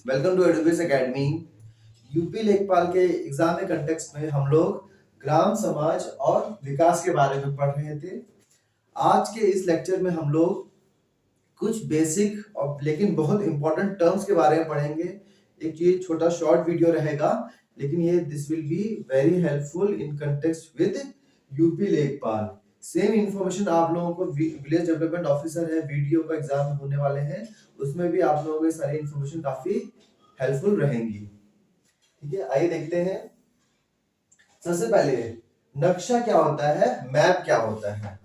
Welcome to Educase Academy. UP लेखपाल के exam के कंटेक्स्ट में हम लोग ग्राम समाज और विकास के बारे में पढ़ रहे थे। आज के इस लेक्चर में हम लोग कुछ बेसिक और लेकिन बहुत इंपॉर्टेंट टर्म्स के बारे में पढ़ेंगे। एक ये छोटा शॉर्ट वीडियो रहेगा, लेकिन ये this will be very helpful in context with UP लेखपाल। सेम इंफॉर्मेशन आप लोगों को विलेज डेवलपमेंट ऑफिसर है वीडियो का एग्जाम होने वाले हैं, उसमें भी आप लोगों को सारी इंफॉर्मेशन काफी हेल्पफुल रहेंगी। ठीक है, आइए देखते हैं। सबसे पहले नक्शा क्या होता है, मैप क्या होता है।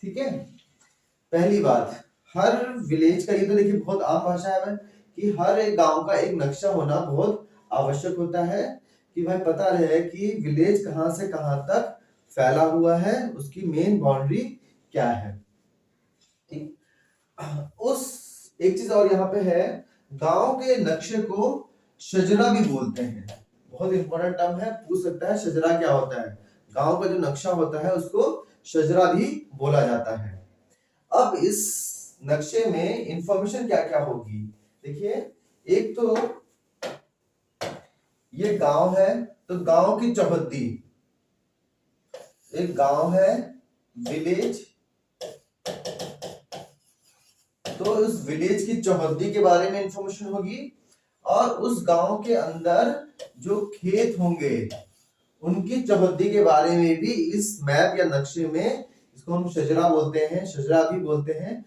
ठीक है, पहली बात, हर विलेज का, ये तो देखिए बहुत आम भाषा है कि हर एक गांव का एक नक्शा होना बहुत आवश्यक होता है कि भाई पता रहे कि विलेज कहां से कहां तक फैला हुआ है, उसकी मेन बाउंड्री क्या है। ठीक, उस एक चीज और यहाँ पे है, गांव के नक्शे को शजरा भी बोलते हैं। बहुत इंपॉर्टेंट टर्म है, पूछ सकता है शजरा क्या होता है। गांव का जो नक्शा होता है उसको शजरा भी बोला जाता है। अब इस नक्शे में इंफॉर्मेशन क्या क्या होगी, देखिए। एक तो ये गांव है, तो गांव की चौहद्दी, एक गांव है विलेज, तो उस विलेज की चौहद्दी के बारे में इंफॉर्मेशन होगी। और उस गांव के अंदर जो खेत होंगे उनकी चौहद्दी के बारे में भी इस मैप या नक्शे में, इसको हम शजरा बोलते हैं, शजरा भी बोलते हैं।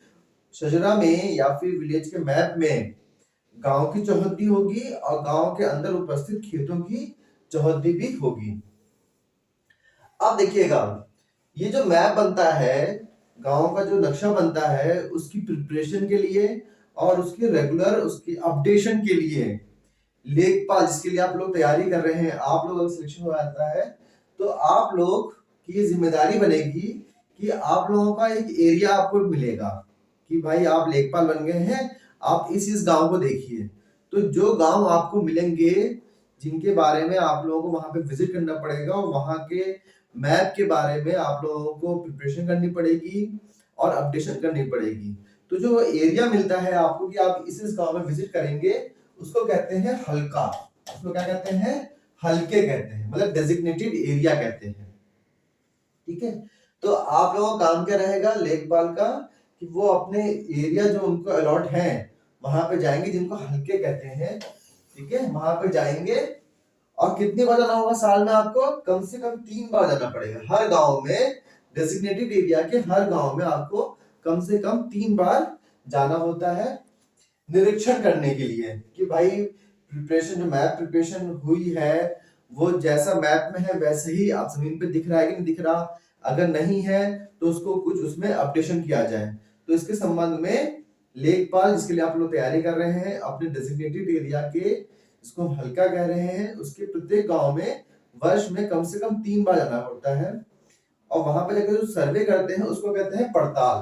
शजरा में या फिर विलेज के मैप में गांव की चौहद्दी होगी और गांव के अंदर उपस्थित खेतों की चौहद्दी भी होगी। अब देखिएगा, ये जो मैप बनता है, गांव का जो नक्शा बनता है, उसकी प्रिपरेशन के लिए और उसके रेगुलर उसकी अपडेशन के लिए लेखपाल, जिसके लिए आप लोग तैयारी कर रहे हैं, आप लोग अगर सिलेक्शन हो जाता है तो आप लोग की ये जिम्मेदारी बनेगी कि आप लोगों का एक एरिया आपको मिलेगा कि भाई आप लेखपाल बन गए हैं, आप इस गांव को देखिए। तो जो गांव आपको मिलेंगे जिनके बारे में आप लोगों को वहां पे विजिट करना पड़ेगा और वहां के मैप के बारे में आप लोगों को प्रिपरेशन करनी पड़ेगी और अपडेशन करनी पड़ेगी। तो जो एरिया मिलता है आपको कि आप इस गांव में विजिट करेंगे, उसको कहते हैं हल्का। उसको क्या कहते हैं, हल्के कहते हैं, मतलब डेजिग्नेटेड एरिया कहते हैं। ठीक है, तो आप लोगों का काम क्या रहेगा लेखपाल का, कि वो अपने एरिया जो उनको अलॉट है वहां पे जाएंगे, जिनको हल्के कहते हैं। ठीक है, वहां पे जाएंगे और कितनी बार जाना होगा साल में, आपको कम से कम 3 बार जाना पड़ेगा। हर गांव में, डेजिग्नेटेड एरिया के हर गांव में आपको कम से कम 3 बार जाना होता है निरीक्षण करने के लिए कि भाई प्रिपरेशन, जो मैप प्रिपरेशन हुई है वो जैसा मैप में है वैसे ही आप जमीन पे दिख रहा है कि नहीं दिख रहा। अगर नहीं है तो उसको कुछ उसमें अपडेशन किया जाए। तो इसके संबंध में लेखपाल, जिसके लिए आप लोग तैयारी कर रहे हैं अपने डेजिग्नेटेड एरिया के, इसको हम हल्का कह रहे हैं, उसके प्रत्येक गांव में वर्ष में कम से कम 3 बार जाना पड़ता है। और वहां पे जाकर जो सर्वे करते हैं उसको कहते हैं पड़ताल,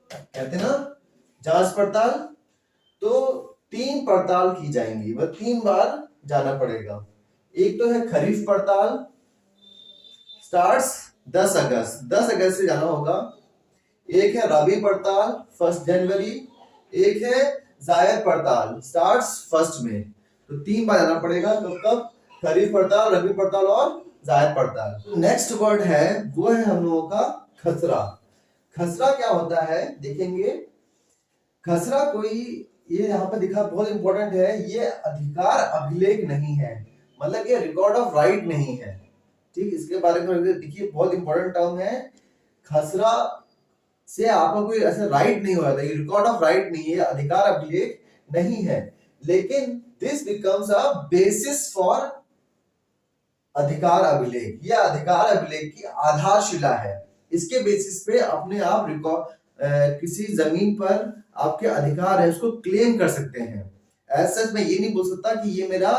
कहते हैं ना जांच पड़ताल। तो 3 पड़ताल की जाएंगी, वह 3 बार जाना पड़ेगा। एक तो है खरीफ पड़ताल, स्टार्ट्स 10 अगस्त, 10 अगस्त से जाना होगा। एक है रबी पड़ताल 1 जनवरी, एक है जायद पड़ताल स्टार्ट्स 1 में। तो 3 बार जाना पड़ेगा। कब कब, खरीफ पड़ताल, रबी पड़ताल और जायद पड़ताल। नेक्स्ट वर्ड है वो है हम लोगों का खसरा। खसरा क्या होता है देखेंगे। खसरा कोई, ये यहाँ पे दिखा बहुत इंपॉर्टेंट है, ये अधिकार अभिलेख नहीं है, मतलब ये रिकॉर्ड ऑफ राइट नहीं है। ठीक, इसके बारे में देखिए बहुत इंपॉर्टेंट टर्म है। खसरा से आपका कोई ऐसा राइट नहीं हो रहा था, ये रिकॉर्ड ऑफ राइट नहीं है, अधिकार अभिलेख नहीं है, लेकिन this becomes a basis for अधिकार अभिलेख। यह अधिकार अभिलेख की आधारशिला है। इसके बेसिस पे अपने आप रिकॉर्ड किसी जमीन पर आपके अधिकार है उसको क्लेम कर सकते हैं। ऐसा मैं ये नहीं बोल सकता कि ये मेरा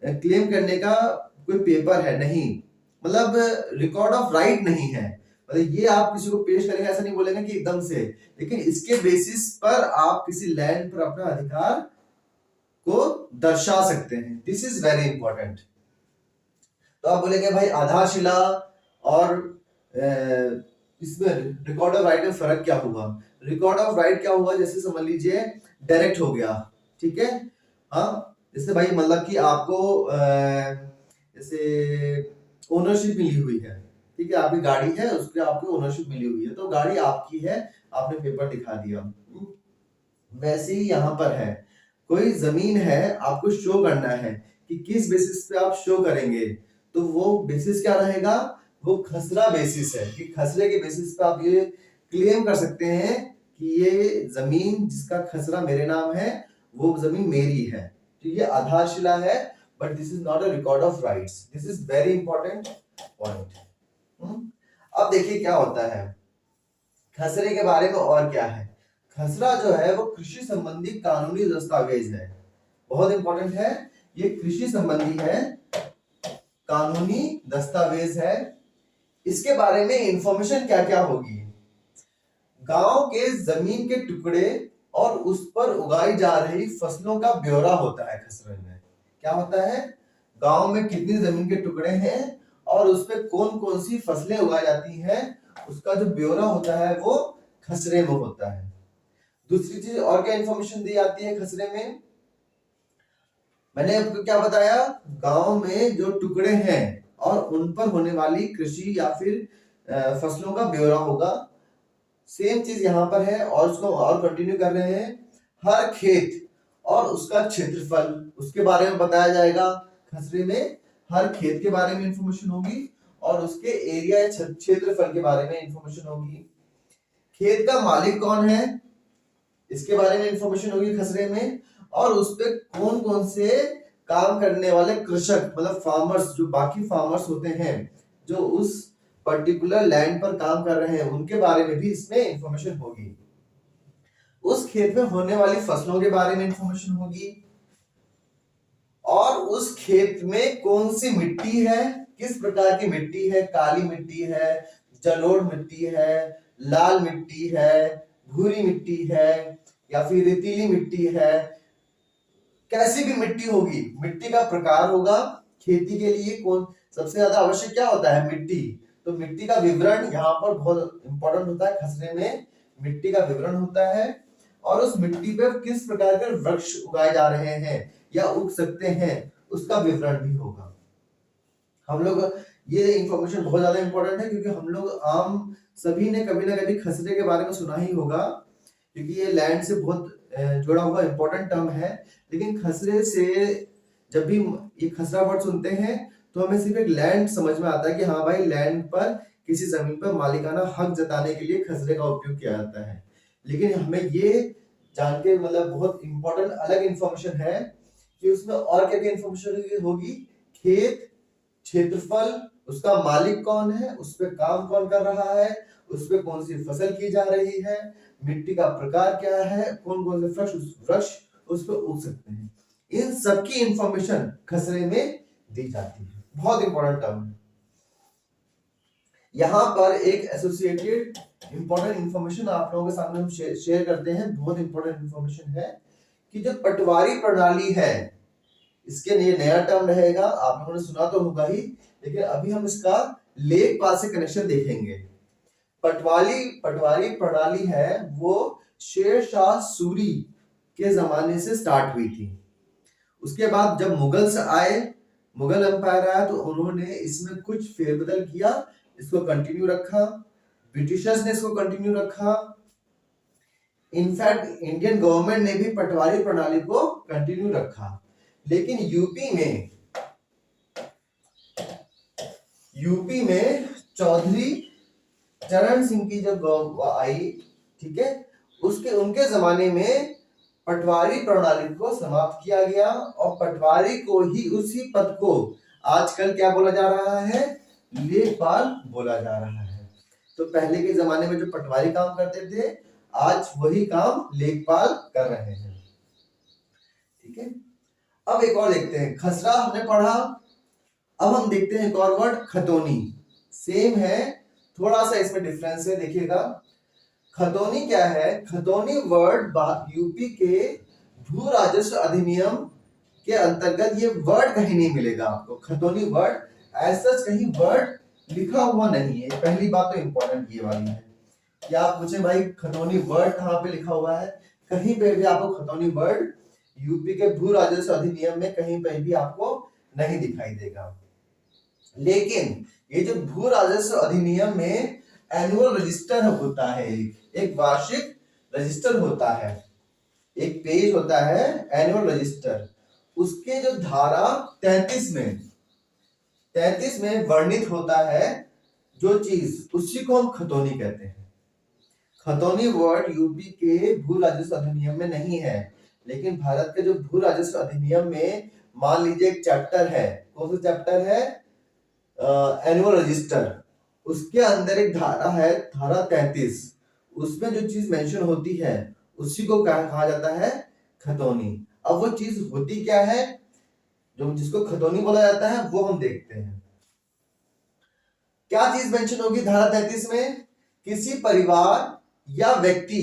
क्लेम करने का कोई पेपर है, नहीं, मतलब रिकॉर्ड ऑफ राइट नहीं है, मतलब ये आप किसी को पेश करेंगे ऐसा नहीं बोलेंगे कि एकदम से, लेकिन इसके बेसिस पर आप किसी लैंड पर अपना अधिकार को दर्शा सकते हैं। This is very important. तो आप बोलेंगे भाई आधारशिला और इसमें रिकॉर्ड ऑफ राइट में फर्क क्या हुआ। रिकॉर्ड ऑफ राइट क्या हुआ, जैसे समझ लीजिए डायरेक्ट हो गया, ठीक है। हाँ, जैसे भाई मतलब कि आपको जैसे ओनरशिप मिली हुई है, ठीक है, आपकी गाड़ी है, उसके आपको ओनरशिप मिली हुई है, तो गाड़ी आपकी है, आपने पेपर दिखा दिया। वैसे ही यहाँ पर है, कोई जमीन है, आपको शो करना है कि किस बेसिस पे आप शो करेंगे, तो वो बेसिस क्या रहेगा, वो खसरा बेसिस है, कि खसरे के बेसिस पे आप ये क्लेम कर सकते हैं कि ये जमीन जिसका खसरा मेरे नाम है वो जमीन मेरी है। तो ये आधारशिला है, but this is not a record of rights. This is very important point. अब देखिए क्या होता है खसरे के बारे में और क्या है। खसरा जो है वो कृषि संबंधी कानूनी दस्तावेज है, बहुत इंपॉर्टेंट है, ये कृषि संबंधी है, कानूनी दस्तावेज है। इसके बारे में इंफॉर्मेशन क्या क्या होगी, गांव के जमीन के टुकड़े और उस पर उगाई जा रही फसलों का ब्यौरा होता है। खसरे में क्या होता है, गांव में कितनी जमीन के टुकड़े हैं और उस पर कौन कौन सी फसलें उगाई जाती हैं, उसका जो ब्यौरा होता है वो खसरे में होता है। दूसरी चीज और क्या इंफॉर्मेशन दी जाती है खसरे में, मैंने आपको क्या बताया, गांव में जो टुकड़े हैं और उन पर होने वाली कृषि या फिर फसलों का ब्यौरा होगा। सेम चीज यहाँ पर है और उसको और कंटिन्यू कर रहे हैं, हर खेत और उसका क्षेत्रफल उसके बारे में बताया जाएगा। खसरे में हर खेत के बारे में इंफॉर्मेशन होगी और उसके एरिया या क्षेत्रफल के बारे में इंफॉर्मेशन होगी। खेत का मालिक कौन है इसके बारे में इंफॉर्मेशन होगी खसरे में, और उस पे कौन कौन से काम करने वाले कृषक मतलब फार्मर्स, जो बाकी फार्मर्स होते हैं जो उस पर्टिकुलर लैंड पर काम कर रहे हैं, उनके बारे में भी इसमें इंफॉर्मेशन होगी। उस खेत में होने वाली फसलों के बारे में इंफॉर्मेशन होगी, और उस खेत में कौन सी मिट्टी है, किस प्रकार की मिट्टी है, काली मिट्टी है, जलोढ़ मिट्टी है, लाल मिट्टी है, भूरी मिट्टी है या फिर रेतीली मिट्टी है, कैसी भी मिट्टी होगी, मिट्टी का प्रकार होगा। खेती के लिए कौन सबसे ज्यादा आवश्यक क्या होता है, मिट्टी, तो मिट्टी का विवरण यहाँ पर बहुत इंपॉर्टेंट होता है। खसरे में मिट्टी का विवरण होता है और उस मिट्टी पर किस प्रकार के वृक्ष उगाए जा रहे हैं या उग सकते हैं उसका विवरण भी होगा। हम लोग ये इंफॉर्मेशन बहुत ज्यादा इंपॉर्टेंट है क्योंकि हम लोग आम सभी ने कभी ना कभी खसरे के बारे में सुना ही होगा, क्योंकि ये लैंड से बहुत जुड़ा हुआ इंपॉर्टेंट टर्म है। लेकिन खसरे से जब भी ये खसरा वर्ड सुनते हैं तो हमें सिर्फ एक लैंड समझ में आता है कि हाँ भाई लैंड पर किसी जमीन पर मालिकाना हक जताने के लिए खसरे का उपयोग किया जाता है। लेकिन हमें ये जान के मतलब बहुत इंपॉर्टेंट अलग इंफॉर्मेशन है कि उसमें और क्या क्या इंफॉर्मेशन होगी, खेत, क्षेत्रफल, उसका मालिक कौन है, उस पर काम कौन कर रहा है, उस पर कौन सी फसल की जा रही है, मिट्टी का प्रकार क्या है, कौन कौन से वृक्ष उस पर उग सकते हैं, इन सबकी इंफॉर्मेशन खसरे में दी जाती है। बहुत इंपॉर्टेंट टर्म है। यहाँ पर एक एसोसिएटेड इंपॉर्टेंट इंफॉर्मेशन आप लोगों के सामने हम शेयर करते हैं, बहुत इंपॉर्टेंट इंफॉर्मेशन है कि जो पटवारी प्रणाली है, इसके लिए नया टर्म रहेगा, आप लोगों ने सुना तो होगा ही, लेकिन अभी हम इसका लेखपाल से कनेक्शन देखेंगे। पटवारी प्रणाली है वो शेरशाह सूरी के जमाने से स्टार्ट हुई थी। उसके बाद जब मुगल्स आए, मुगल एम्पायर आया, तो उन्होंने इसमें कुछ फेरबदल किया, इसको कंटिन्यू रखा, ब्रिटिशर्स ने इसको कंटिन्यू रखा, इनफैक्ट इंडियन गवर्नमेंट ने भी पटवारी प्रणाली को कंटिन्यू रखा। लेकिन यूपी में चौधरी चरण सिंह की जब आई, ठीक है, उनके जमाने में पटवारी प्रणाली को समाप्त किया गया और पटवारी को ही, उसी पद को आजकल क्या बोला जा रहा है, लेखपाल बोला जा रहा है। तो पहले के जमाने में जो पटवारी काम करते थे, आज वही काम लेखपाल कर रहे हैं। ठीक है, अब एक और देखते हैं, खसरा हमने पढ़ा, अब हम देखते हैं एक और वर्ड, खतौनी। सेम है, थोड़ा सा इसमें डिफरेंस है, देखिएगा। खतौनी क्या है, खतौनी वर्ड यूपी के भू राजस्व अधिनियम के अंतर्गत ये वर्ड कहीं नहीं मिलेगा आपको। खतौनी वर्ड ऐसा कहीं वर्ड लिखा हुआ नहीं है, पहली बात तो इंपॉर्टेंट ये वाली है। क्या आप पूछे भाई खतौनी वर्ड कहाँ पे लिखा हुआ है, कहीं पे भी आपको खतौनी वर्ड यूपी के भू राजस्व अधिनियम में कहीं पर भी आपको नहीं दिखाई देगा। लेकिन ये जो भू राजस्व अधिनियम में एनुअल रजिस्टर होता है, एक वार्षिक रजिस्टर होता है, एक पेज होता है एनुअल रजिस्टर। उसके जो धारा 33 में वर्णित होता है जो चीज, उसी को हम खतौनी कहते हैं। खतौनी वर्ड यूपी के भू राजस्व अधिनियम में नहीं है, लेकिन भारत के जो भू राजस्व अधिनियम में मान लीजिए एक चैप्टर है, कौन सा चैप्टर है, एनुअल रजिस्टर, उसके अंदर एक धारा है धारा 33, उसमें जो चीज मेंशन होती है उसी को कहा जाता है खतौनी। अब वो चीज होती क्या है जो जिसको खतौनी बोला जाता है, वो हम देखते हैं। क्या चीज मेंशन होगी धारा 33 में? किसी परिवार या व्यक्ति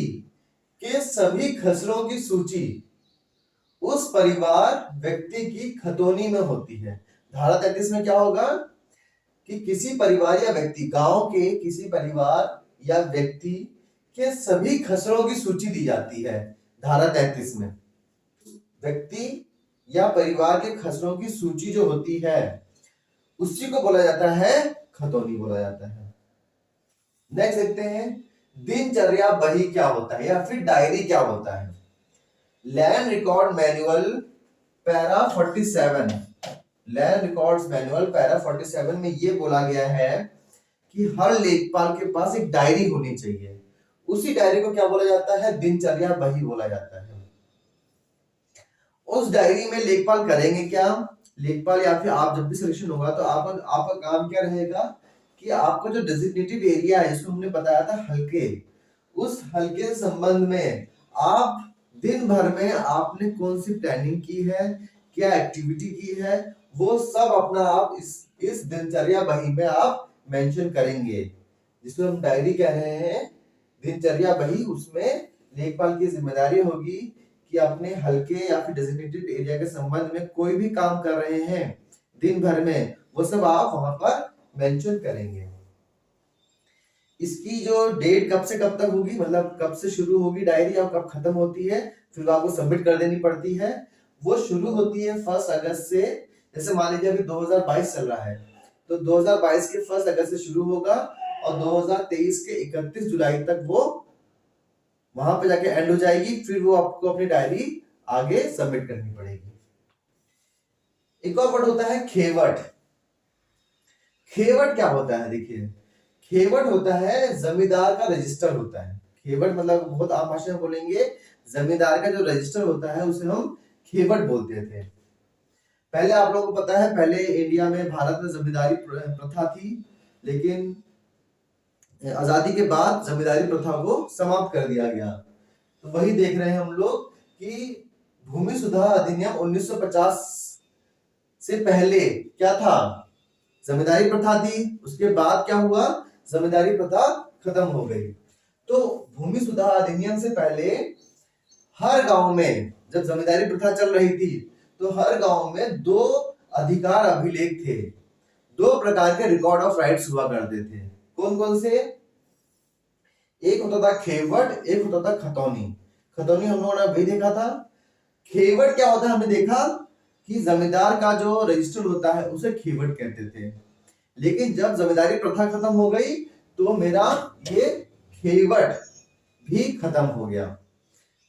के सभी खसरों की सूची उस परिवार व्यक्ति की खतौनी में होती है। धारा 33 में क्या होगा कि किसी परिवार या व्यक्ति, गांव के किसी परिवार या व्यक्ति के सभी खसरों की सूची दी जाती है धारा 33 में। व्यक्ति या परिवार के खसरों की सूची जो होती है उसी को बोला जाता है खतौनी बोला जाता है। नेक्स्ट देखते हैं दिनचर्या बही क्या होता है या फिर डायरी क्या होता है। Land record manual para 47, land records manual para 47 में ये बोला गया है कि हर लेखपाल के पास एक डायरी होनी चाहिए। उसी डायरी को क्या बोला जाता है? दिनचर्या बही बोला जाता है। उस डायरी में लेखपाल करेंगे क्या? लेखपाल या फिर आप जब भी सिलेक्शन होगा तो आपका काम क्या रहेगा कि आपका जो डेजिग्नेटेड एरिया है, इसको हमने बताया था हल्के, उस हल्के के संबंध में आप दिन भर में आपने कौन सी प्लानिंग की है, क्या एक्टिविटी की है, वो सब अपना आप इस दिनचर्या बही में आप मेंशन करेंगे, जिसको हम डायरी कह रहे हैं दिनचर्या बही। उसमें लेखपाल की जिम्मेदारी होगी कि अपने हल्के या फिर डेजिग्नेटेड एरिया के संबंध में कोई भी काम कर रहे हैं दिन भर में, वो सब आप वहां पर मेंशन करेंगे। इसकी जो डेट कब से कब तक होगी, मतलब कब से शुरू होगी डायरी और कब खत्म होती है, फिर आपको सबमिट कर देनी पड़ती है। वो शुरू होती है 1 अगस्त से। जैसे मान लीजिए अभी 2022 चल रहा है तो 2022 के 1 अगस्त से शुरू होगा और 2023 के 31 जुलाई तक वो वहां पे जाके एंड हो जाएगी। फिर वो आपको अपनी डायरी आगे सबमिट करनी पड़ेगी। एक और वर्ड होता है खेवट। खेवट क्या होता है? देखिए, खेवट होता है जमींदार का रजिस्टर होता है। खेवट मतलब बहुत आम भाषा में बोलेंगे, जमींदार का जो रजिस्टर होता है उसे हम खेवट बोलते थे। पहले आप लोगों को पता है, पहले इंडिया में भारत में जमींदारी प्रथा थी, लेकिन आजादी के बाद जमींदारी प्रथा को समाप्त कर दिया गया। तो वही देख रहे हैं हम लोग कि भूमि सुधार अधिनियम 1950 से पहले क्या था? जमींदारी प्रथा थी। उसके बाद क्या हुआ? जमींदारी प्रथा खत्म हो गई। तो भूमि सुधार अधिनियम से पहले हर गांव में जब जमींदारी प्रथा चल रही थी तो हर गांव में 2 अधिकार अभिलेख थे, 2 प्रकार के रिकॉर्ड ऑफ राइट्स हुआ करते थे। कौन कौन से? एक होता था खेवट, एक होता था खतौनी। खतौनी हम लोगों ने अभी देखा था। खेवट क्या होता है? हमने देखा कि जमींदार का जो रजिस्टर होता है उसे खेवट कहते थे। लेकिन जब जमींदारी प्रथा खत्म हो गई तो मेरा ये खेवट भी खत्म हो गया।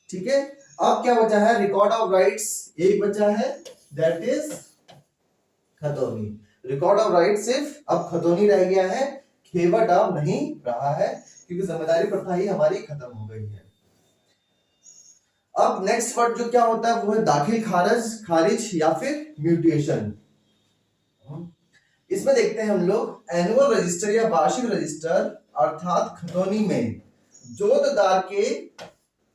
ठीक है, अब क्या बचा है? रिकॉर्ड ऑफ राइट्स एक बचा है, दैट इज खतौनी। रिकॉर्ड ऑफ राइट सिर्फ अब खतौनी रह गया है, खेवट अब नहीं रहा है क्योंकि जमींदारी प्रथा ही हमारी खत्म हो गई है। अब नेक्स्ट वर्ड जो क्या होता है वो है दाखिल खारिज या फिर म्यूटेशन। इसमें देखते हैं हम लोग एनुअल रजिस्टर या वार्षिक रजिस्टर अर्थात खतौनी में जोतदार के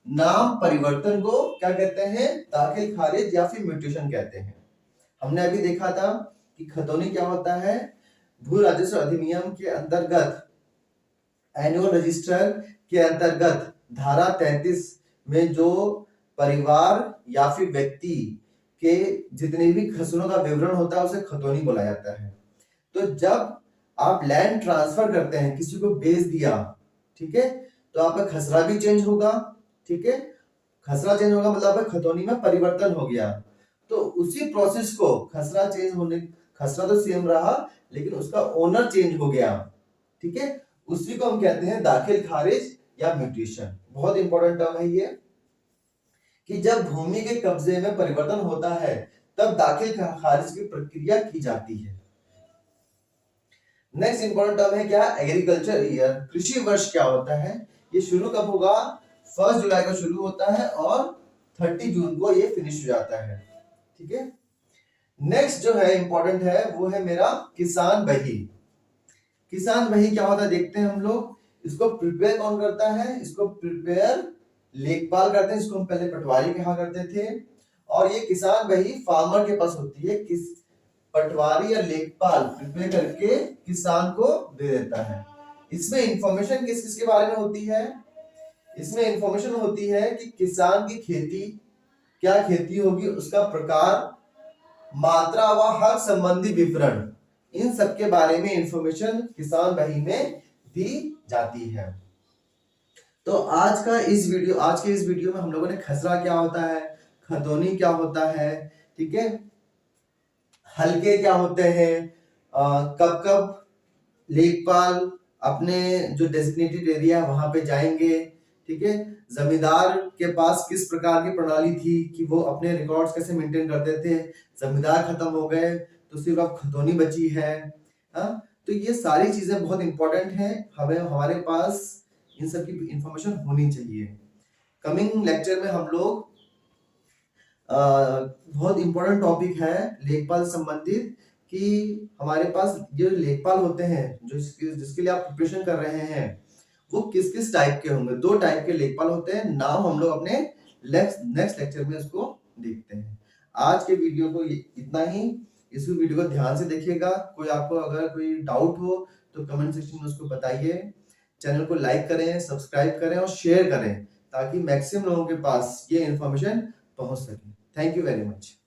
नाम परिवर्तन को क्या कहते हैं? दाखिल खारिज या फिर म्यूटेशन कहते हैं। हमने अभी देखा था कि खतौनी क्या होता है? भू राजस्व अधिनियम के अंतर्गत एनुअल रजिस्टर के अंतर्गत धारा 33 में जो परिवार या फिर व्यक्ति के जितने भी खसरों का विवरण होता है उसे खतौनी बोला जाता है। तो जब आप लैंड ट्रांसफर करते हैं, किसी को बेच दिया, ठीक है, तो आपका खसरा भी चेंज होगा। ठीक है, खसरा चेंज होगा मतलब खतौनी में परिवर्तन हो गया। तो उसी प्रोसेस को खसरा तो सेम रहा लेकिन उसका ओनर चेंज हो गया, ठीक है, उसी को हम कहते हैं दाखिल खारिज या म्यूटेशन। बहुत इंपॉर्टेंट टर्म है ये कि जब भूमि के कब्जे में परिवर्तन होता है तब दाखिल खारिज की प्रक्रिया की जाती है। नेक्स्ट इंपॉर्टेंट टर्म है क्या, एग्रीकल्चर ईयर। कृषि वर्ष क्या होता है, ये शुरू कब होगा, 1 जुलाई को शुरू होता है और 30 जून को ये फिनिश हो जाता है, ठीक है। नेक्स्ट जो है इंपॉर्टेंट है वो है मेरा किसान बही। किसान बही क्या होता है देखते हैं हम लोग। इसको प्रिपेयर कौन करता है, इसको प्रिपेयर लेखपाल करते हैं, इसको हम पहले पटवारी कहा करते थे। और ये किसान बही फार्मर के पास होती है, किस पटवारी या लेखपाल प्रिपेयर करके किसान को दे देता है। इसमें इंफॉर्मेशन किस किस के बारे में होती है, इसमें इंफॉर्मेशन होती है कि किसान की खेती, क्या खेती होगी, उसका प्रकार, मात्रा व हक संबंधी विवरण, इन सब के बारे में इंफॉर्मेशन किसान बही में दी जाती है। तो आज के इस वीडियो में हम लोगों ने खसरा क्या होता है, खतौनी क्या होता है, ठीक है, हलके क्या होते हैं, कब कब लेखपाल अपने जो डेजिग्नेटेड एरिया वहां पे जाएंगे, ठीक है, जमींदार के पास किस प्रकार की प्रणाली थी कि वो अपने रिकॉर्ड्स कैसे मेंटेन करते थे, जमींदार खत्म हो गए तो सिर्फ अब खतौनी बची है। तो ये सारी चीजें बहुत इंपॉर्टेंट हैं, हमें हमारे पास इन सब की इंफॉर्मेशन होनी चाहिए। कमिंग लेक्चर में हम लोग बहुत इंपॉर्टेंट टॉपिक है लेखपाल संबंधित कि हमारे पास जो लेखपाल होते हैं जो जिसके लिए आप प्रिपरेशन कर रहे हैं वो किस किस टाइप के होंगे। 2 टाइप के लेखपाल होते हैं, नाम हम लोग अपने नेक्स्ट लेक्चर में उसको देखते हैं। आज के वीडियो को इतना ही। इस वीडियो को ध्यान से देखिएगा। कोई आपको अगर कोई डाउट हो तो कमेंट सेक्शन में उसको बताइए। चैनल को लाइक करें, सब्सक्राइब करें और शेयर करें ताकि मैक्सिमम लोगों के पास ये इंफॉर्मेशन पहुंच सके। Thank you very much.